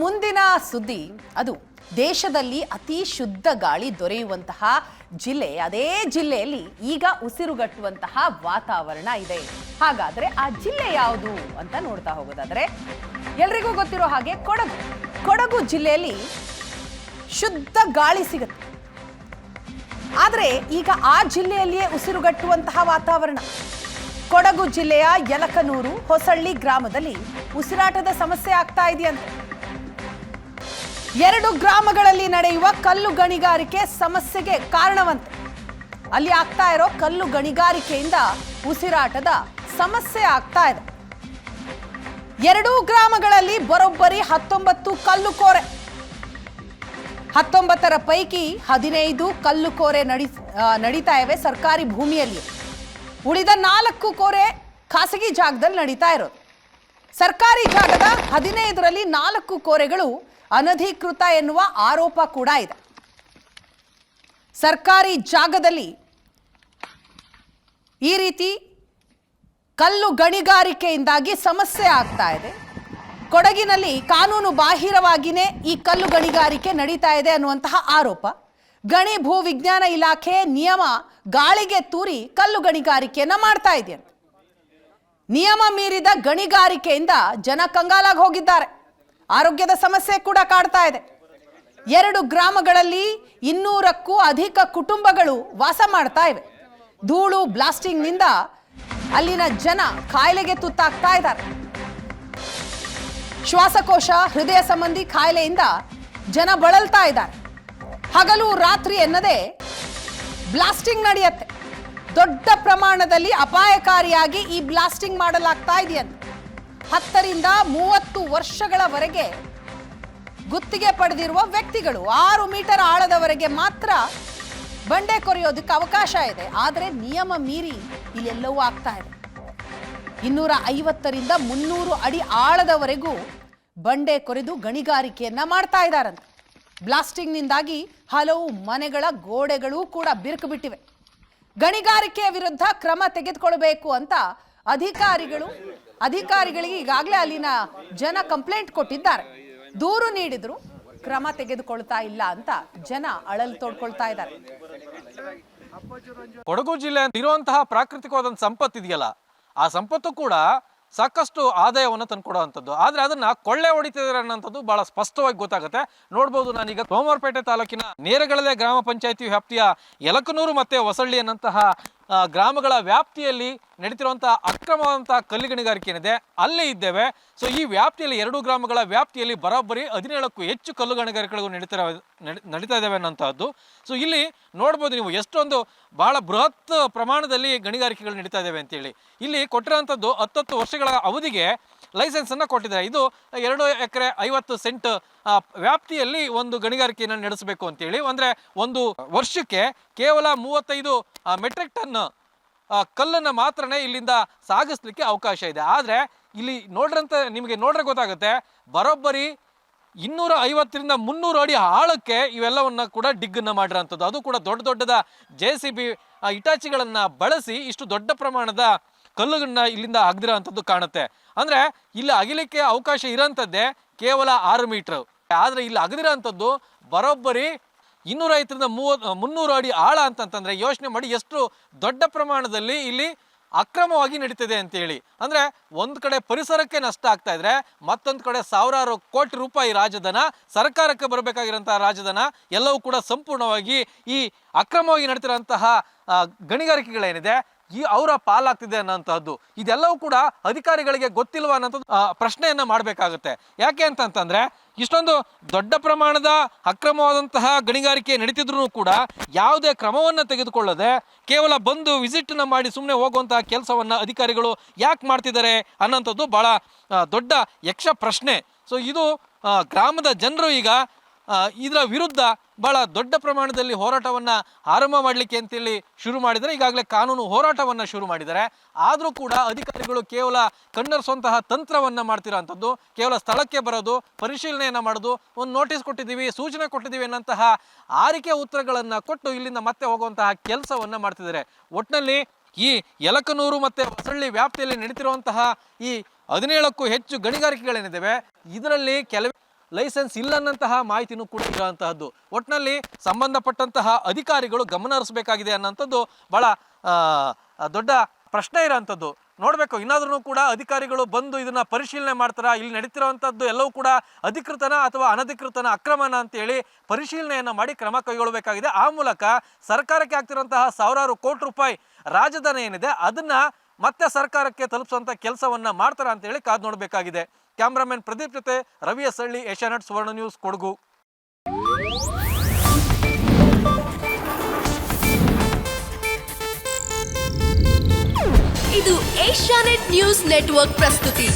ಮುಂದಿನ ಸುದ್ದಿ ಅದು ದೇಶದಲ್ಲಿ ಅತಿ ಶುದ್ಧ ಗಾಳಿ ದೊರೆಯುವಂತಹ ಜಿಲ್ಲೆ, ಅದೇ ಜಿಲ್ಲೆಯಲ್ಲಿ ಈಗ ಉಸಿರುಗಟ್ಟುವಂತಹ ವಾತಾವರಣ ಇದೆ. ಹಾಗಾದ್ರೆ ಆ ಜಿಲ್ಲೆ ಯಾವುದು ಅಂತ ನೋಡ್ತಾ ಹೋಗೋದಾದ್ರೆ ಎಲ್ರಿಗೂ ಗೊತ್ತಿರೋ ಹಾಗೆ ಕೊಡಗು ಜಿಲ್ಲೆಯಲ್ಲಿ ಶುದ್ಧ ಗಾಳಿ ಸಿಗುತ್ತೆ. ಆದರೆ ಈಗ ಆ ಜಿಲ್ಲೆಯಲ್ಲಿಯೇ ಉಸಿರುಗಟ್ಟುವಂತಹ ವಾತಾವರಣ. ಕೊಡಗು ಜಿಲ್ಲೆಯ ಯಲಕನೂರು ಹೊಸಳ್ಳಿ ಗ್ರಾಮದಲ್ಲಿ ಉಸಿರಾಟದ ಸಮಸ್ಯೆ ಆಗ್ತಾ ಇದೆಯಂತೆ. 2 ಗ್ರಾಮಗಳಲ್ಲಿ ನಡೆಯುವ ಕಲ್ಲು ಗಣಿಗಾರಿಕೆ ಸಮಸ್ಯೆಗೆ ಕಾರಣವಂತೆ. ಅಲ್ಲಿ ಆಗ್ತಾ ಇರೋ ಕಲ್ಲು ಗಣಿಗಾರಿಕೆಯಿಂದ ಉಸಿರಾಟದ ಸಮಸ್ಯೆ ಆಗ್ತಾ ಇದೆ. 2 ಗ್ರಾಮಗಳಲ್ಲಿ ಬರೋಬ್ಬರಿ 19 ಕಲ್ಲು ಕೋರೆ. 19ರ ಪೈಕಿ 15 ಕಲ್ಲು ಕೋರೆ ನಡೀತಾ ಇವೆ ಸರ್ಕಾರಿ ಭೂಮಿಯಲ್ಲಿ. ಉಳಿದ 4 ಕೋರೆ ಖಾಸಗಿ ಜಾಗದಲ್ಲಿ ನಡೀತಾ ಇರೋದು. ಸರ್ಕಾರಿ ಜಾಗದ 15ರಲ್ಲಿ 4 ಕೋರೆಗಳು ಅನಧಿಕೃತ ಎನ್ನುವ ಆರೋಪ ಕೂಡ ಇದೆ. ಸರ್ಕಾರಿ ಜಾಗದಲ್ಲಿ ಈ ರೀತಿ ಕಲ್ಲು ಗಣಿಗಾರಿಕೆಯಿಂದಾಗಿ ಸಮಸ್ಯೆ ಆಗ್ತಾ ಇದೆ. ಕೊಡಗಿನಲ್ಲಿ ಕಾನೂನು ಬಾಹಿರವಾಗಿಯೇ ಈ ಕಲ್ಲು ಗಣಿಗಾರಿಕೆ ನಡೀತಾ ಇದೆ ಅನ್ನುವಂತಹ ಆರೋಪ. ಗಣಿ ಭೂ ವಿಜ್ಞಾನ ಇಲಾಖೆ ನಿಯಮ ಗಾಳಿಗೆ ತೂರಿ ಕಲ್ಲು ಗಣಿಗಾರಿಕೆಯನ್ನ ಮಾಡ್ತಾ ಇದೆಯಂತೆ. ನಿಯಮ ಮೀರಿದ ಗಣಿಗಾರಿಕೆಯಿಂದ ಜನ ಕಂಗಾಲಾಗಿ ಹೋಗಿದ್ದಾರೆ. ಆರೋಗ್ಯದ ಸಮಸ್ಯೆ ಕೂಡ ಕಾಡ್ತಾ ಇದೆ. 2 ಗ್ರಾಮಗಳಲ್ಲಿ 200ಕ್ಕೂ ಅಧಿಕ ಕುಟುಂಬಗಳು ವಾಸ ಮಾಡ್ತಾ ಇವೆ. ಧೂಳು ಬ್ಲಾಸ್ಟಿಂಗ್ನಿಂದ ಅಲ್ಲಿನ ಜನ ಕಾಯಿಲೆಗೆ ತುತ್ತಾಗ್ತಾ ಇದ್ದಾರೆ. ಶ್ವಾಸಕೋಶ ಹೃದಯ ಸಂಬಂಧಿ ಕಾಯಿಲೆಯಿಂದ ಜನ ಬಳಲ್ತಾ ಇದ್ದಾರೆ. ಹಗಲು ರಾತ್ರಿ ಎನ್ನದೇ ಬ್ಲಾಸ್ಟಿಂಗ್ ನಡೆಯುತ್ತೆ. ದೊಡ್ಡ ಪ್ರಮಾಣದಲ್ಲಿ ಅಪಾಯಕಾರಿಯಾಗಿ ಈ ಬ್ಲಾಸ್ಟಿಂಗ್ ಮಾಡಲಾಗ್ತಾ ಇದೆಯಂತೆ. 10ರಿಂದ 30 ವರ್ಷಗಳವರೆಗೆ ಗುತ್ತಿಗೆ ಪಡೆದಿರುವ ವ್ಯಕ್ತಿಗಳು 6 ಮೀಟರ್ ಆಳದವರೆಗೆ ಮಾತ್ರ ಬಂಡೆ ಕೊರೆಯೋದಕ್ಕೆ ಅವಕಾಶ ಇದೆ. ಆದರೆ ನಿಯಮ ಮೀರಿ ಇಲ್ಲೆಲ್ಲವೂ ಆಗ್ತಾ ಇದೆ. 250ರಿಂದ 300 ಅಡಿ ಆಳದವರೆಗೂ ಬಂಡೆ ಕೊರೆದು ಗಣಿಗಾರಿಕೆಯನ್ನ ಮಾಡ್ತಾ ಇದ್ದಾರಂತೆ. ಬ್ಲಾಸ್ಟಿಂಗ್ನಿಂದಾಗಿ ಹಲವು ಮನೆಗಳ ಗೋಡೆಗಳು ಕೂಡ ಬಿರುಕು ಬಿಟ್ಟಿವೆ. ಗಣಿಗಾರಿಕೆಯ ವಿರುದ್ಧ ಕ್ರಮ ತೆಗೆದುಕೊಳ್ಳಬೇಕು ಅಂತ ಅಧಿಕಾರಿಗಳಿಗೆ ಈಗಾಗಲೇ ಅಲ್ಲಿನ ಜನ ಕಂಪ್ಲೇಂಟ್ ಕೊಟ್ಟಿದ್ದಾರೆ. ದೂರು ನೀಡಿದ್ರು ಕ್ರಮ ತೆಗೆದುಕೊಳ್ತಾ ಇಲ್ಲ ಅಂತ ಜನ ಅಳಲು ತೋಡ್ಕೊಳ್ತಾ ಇದ್ದಾರೆ. ಕೊಡಗು ಜಿಲ್ಲೆ ಇರುವಂತಹ ಪ್ರಾಕೃತಿಕವಾದ ಸಂಪತ್ತು ಇದೆಯಲ್ಲ, ಆ ಸಂಪತ್ತು ಕೂಡ ಸಾಕಷ್ಟು ಆದಾಯವನ್ನು ತಂದುಕೊಡುವಂಥದ್ದು. ಆದರೆ ಅದನ್ನ ಕೊಳ್ಳೆ ಹೊಡಿತಿದ್ದಾರೆ ಅನ್ನೋಂಥದ್ದು ಬಹಳ ಸ್ಪಷ್ಟವಾಗಿ ಗೊತ್ತಾಗುತ್ತೆ. ನೋಡ್ಬೋದು, ನಾನೀಗ ಸೋಮವಾರಪೇಟೆ ತಾಲೂಕಿನ ನೇರಗಳಲೆ ಗ್ರಾಮ ಪಂಚಾಯಿತಿ ವ್ಯಾಪ್ತಿಯ ಯಲಕನೂರು ಮತ್ತೆ ಹೊಸಳ್ಳಿ ಅನ್ನಂತಹ ಗ್ರಾಮಗಳ ವ್ಯಾಪ್ತಿಯಲ್ಲಿ ನಡೀತಿರುವಂತಹ ಅಕ್ರಮವಾದಂತಹ ಕಲ್ಲು ಗಣಿಗಾರಿಕೆ ಏನಿದೆ ಅಲ್ಲಿ ಇದ್ದೇವೆ. ಸೊ ಈ ವ್ಯಾಪ್ತಿಯಲ್ಲಿ 2 ಗ್ರಾಮಗಳ ವ್ಯಾಪ್ತಿಯಲ್ಲಿ ಬರೋಬ್ಬರಿ 17ಕ್ಕೂ ಹೆಚ್ಚು ಕಲ್ಲು ಗಣಿಗಾರಿಕೆಗಳು ನಡೀತಾ ಇದ್ದಾವೆ ಅನ್ನೋಂಥದ್ದು. ಸೊ ಇಲ್ಲಿ ನೋಡ್ಬೋದು ನೀವು ಎಷ್ಟೊಂದು ಬಹಳ ಬೃಹತ್ ಪ್ರಮಾಣದಲ್ಲಿ ಗಣಿಗಾರಿಕೆಗಳು ನಡೀತಾ ಇದ್ದಾವೆ ಅಂತೇಳಿ. ಇಲ್ಲಿ ಕೊಟ್ಟಿರೋಂಥದ್ದು 10 ವರ್ಷಗಳ ಅವಧಿಗೆ ಲೈಸೆನ್ಸ್ ಅನ್ನ ಕೊಟ್ಟಿದ್ದಾರೆ. ಇದು 2 ಎಕರೆ 50 ಸೆಂಟ್ ವ್ಯಾಪ್ತಿಯಲ್ಲಿ ಒಂದು ಗಣಿಗಾರಿಕೆಯನ್ನು ನಡೆಸಬೇಕು ಅಂತೇಳಿ. ಅಂದ್ರೆ ಒಂದು ವರ್ಷಕ್ಕೆ ಕೇವಲ 35 ಮೆಟ್ರಿಕ್ ಟನ್ ಕಲ್ಲನ್ನು ಮಾತ್ರನೇ ಇಲ್ಲಿಂದ ಸಾಗಿಸ್ಲಿಕ್ಕೆ ಅವಕಾಶ ಇದೆ. ಆದರೆ ಇಲ್ಲಿ ನಿಮಗೆ ನೋಡ್ರೆ ಗೊತ್ತಾಗುತ್ತೆ, ಬರೋಬ್ಬರಿ 250ರಿಂದ 300 ಅಡಿ ಆಳಕ್ಕೆ ಇವೆಲ್ಲವನ್ನ ಕೂಡ ಡಿಗ್ಗನ್ನು ಮಾಡಿರೋಂಥದ್ದು. ಅದು ಕೂಡ ದೊಡ್ಡದ JCB ಇಟಾಚಿಗಳನ್ನ ಬಳಸಿ ಇಷ್ಟು ದೊಡ್ಡ ಪ್ರಮಾಣದ ಕಲ್ಲುಗಳನ್ನ ಇಲ್ಲಿಂದ ಅಗದಿರೋಂಥದ್ದು ಕಾಣುತ್ತೆ. ಅಂದ್ರೆ ಇಲ್ಲಿ ಅಗಿಲಿಕ್ಕೆ ಅವಕಾಶ ಇರೋಂಥದ್ದೇ ಕೇವಲ 6 ಮೀಟರ್. ಆದ್ರೆ ಇಲ್ಲಿ ಅಗದಿರೋಂಥದ್ದು ಬರೋಬ್ಬರಿ 250ರಿಂದ 300 ಅಡಿ ಆಳ ಅಂತಂತಂದ್ರೆ ಯೋಚನೆ ಮಾಡಿ ಎಷ್ಟು ದೊಡ್ಡ ಪ್ರಮಾಣದಲ್ಲಿ ಇಲ್ಲಿ ಅಕ್ರಮವಾಗಿ ನಡೀತಿದೆ ಅಂತೇಳಿ. ಅಂದ್ರೆ ಒಂದ್ ಕಡೆ ಪರಿಸರಕ್ಕೆ ನಷ್ಟ ಆಗ್ತಾ ಇದ್ರೆ, ಮತ್ತೊಂದು ಕಡೆ ಸಾವಿರಾರು ಕೋಟಿ ರೂಪಾಯಿ ರಾಜಧನ, ಸರ್ಕಾರಕ್ಕೆ ಬರಬೇಕಾಗಿರೋಂತಹ ರಾಜಧನ ಎಲ್ಲವೂ ಕೂಡ ಸಂಪೂರ್ಣವಾಗಿ ಈ ಅಕ್ರಮವಾಗಿ ನಡೀತಿರೋಂತಹ ಗಣಿಗಾರಿಕೆಗಳೇನಿದೆ ಅವರ ಪಾಲಾಗ್ತಿದೆ ಅನ್ನೋಂಥದ್ದು. ಇದೆಲ್ಲವೂ ಕೂಡ ಅಧಿಕಾರಿಗಳಿಗೆ ಗೊತ್ತಿಲ್ವಾ ಅನ್ನೋಂಥದ್ದು ಪ್ರಶ್ನೆಯನ್ನ ಮಾಡಬೇಕಾಗುತ್ತೆ. ಯಾಕೆ ಅಂತಂತಂದ್ರೆ ಇಷ್ಟೊಂದು ದೊಡ್ಡ ಪ್ರಮಾಣದ ಅಕ್ರಮವಾದಂತಹ ಗಣಿಗಾರಿಕೆ ನಡೀತಿದ್ರು ಕೂಡ ಯಾವುದೇ ಕ್ರಮವನ್ನ ತೆಗೆದುಕೊಳ್ಳದೆ ಕೇವಲ ಬಂದು ವಿಸಿಟ್ ನ ಮಾಡಿ ಸುಮ್ಮನೆ ಹೋಗುವಂತಹ ಕೆಲಸವನ್ನ ಅಧಿಕಾರಿಗಳು ಯಾಕೆ ಮಾಡ್ತಿದ್ದಾರೆ ಅನ್ನೋಂಥದ್ದು ಬಹಳ ದೊಡ್ಡ ಯಕ್ಷ ಪ್ರಶ್ನೆ. ಸೊ ಇದು ಗ್ರಾಮದ ಜನರು ಈಗ ಇದರ ವಿರುದ್ಧ ಬಹಳ ದೊಡ್ಡ ಪ್ರಮಾಣದಲ್ಲಿ ಹೋರಾಟವನ್ನ ಆರಂಭ ಮಾಡಲಿಕ್ಕೆ ಅಂತೇಳಿ ಶುರು ಮಾಡಿದರೆ. ಈಗಾಗಲೇ ಕಾನೂನು ಹೋರಾಟವನ್ನ ಶುರು ಮಾಡಿದ್ದಾರೆ. ಆದರೂ ಕೂಡ ಅಧಿಕಾರಿಗಳು ಕೇವಲ ಕಣ್ಣರಿಸುವಂತಹ ತಂತ್ರವನ್ನ ಮಾಡ್ತಿರೋಂಥದ್ದು, ಕೇವಲ ಸ್ಥಳಕ್ಕೆ ಬರೋದು, ಪರಿಶೀಲನೆಯನ್ನ ಮಾಡೋದು, ಒಂದು ನೋಟಿಸ್ ಕೊಟ್ಟಿದ್ದೀವಿ, ಸೂಚನೆ ಕೊಟ್ಟಿದ್ದೀವಿ ಅನ್ನಂತಹ ಆರಿಕೆ ಉತ್ತರಗಳನ್ನ ಕೊಟ್ಟು ಇಲ್ಲಿಂದ ಮತ್ತೆ ಹೋಗುವಂತಹ ಕೆಲಸವನ್ನ ಮಾಡ್ತಿದ್ದಾರೆ. ಒಟ್ಟಿನಲ್ಲಿ ಈ ಯಲಕನೂರು ಮತ್ತೆ ಹೊಸಳ್ಳಿ ವ್ಯಾಪ್ತಿಯಲ್ಲಿ ನಡೀತಿರುವಂತಹ ಈ 17ಕ್ಕೂ ಹೆಚ್ಚು ಗಣಿಗಾರಿಕೆಗಳೇನಿದ್ದಾವೆ ಇದರಲ್ಲಿ ಲೈಸೆನ್ಸ್ ಇಲ್ಲನ್ನಂತಹ ಮಾಹಿತಿನೂ ಕೂಡ ಇರುವಂತಹದ್ದು. ಒಟ್ಟಿನಲ್ಲಿ ಸಂಬಂಧಪಟ್ಟಂತಹ ಅಧಿಕಾರಿಗಳು ಗಮನ ಹರಿಸಬೇಕಾಗಿದೆ ಅನ್ನೋಂಥದ್ದು ಬಹಳ ದೊಡ್ಡ ಪ್ರಶ್ನೆ ಇರೋಂಥದ್ದು. ನೋಡಬೇಕು, ಇನ್ನಾದ್ರೂ ಕೂಡ ಅಧಿಕಾರಿಗಳು ಬಂದು ಇದನ್ನ ಪರಿಶೀಲನೆ ಮಾಡ್ತಾರಾ, ಇಲ್ಲಿ ನಡೀತಿರುವಂಥದ್ದು ಎಲ್ಲವೂ ಕೂಡ ಅಧಿಕೃತನ ಅಥವಾ ಅನಧಿಕೃತನ ಅಕ್ರಮನ ಅಂತೇಳಿ ಪರಿಶೀಲನೆಯನ್ನು ಮಾಡಿ ಕ್ರಮ ಕೈಗೊಳ್ಳಬೇಕಾಗಿದೆ. ಆ ಮೂಲಕ ಸರ್ಕಾರಕ್ಕೆ ಆಗ್ತಿರುವಂತಹ ಸಾವಿರಾರು ಕೋಟಿ ರೂಪಾಯಿ ರಾಜಧನ ಏನಿದೆ ಅದನ್ನ ಮತ್ತೆ ಸರ್ಕಾರಕ್ಕೆ ತಲುಪಿಸುವಂಥ ಕೆಲಸವನ್ನ ಮಾಡ್ತಾರ ಅಂತೇಳಿ ಕಾದು ನೋಡಬೇಕಾಗಿದೆ. ಕ್ಯಾಮ್ರಾಮನ್ ಪ್ರದೀಪ್ ಜೊತೆ ರವಿ ಎಸ್ ಹಳ್ಳಿ, ಏಷ್ಯಾನೆಟ್ ಸುವರ್ಣ ನ್ಯೂಸ್, ಕೊಡಗು. ಇದು ಏಷ್ಯಾನೆಟ್ ನ್ಯೂಸ್ ನೆಟ್ವರ್ಕ್ ಪ್ರಸ್ತುತಿ.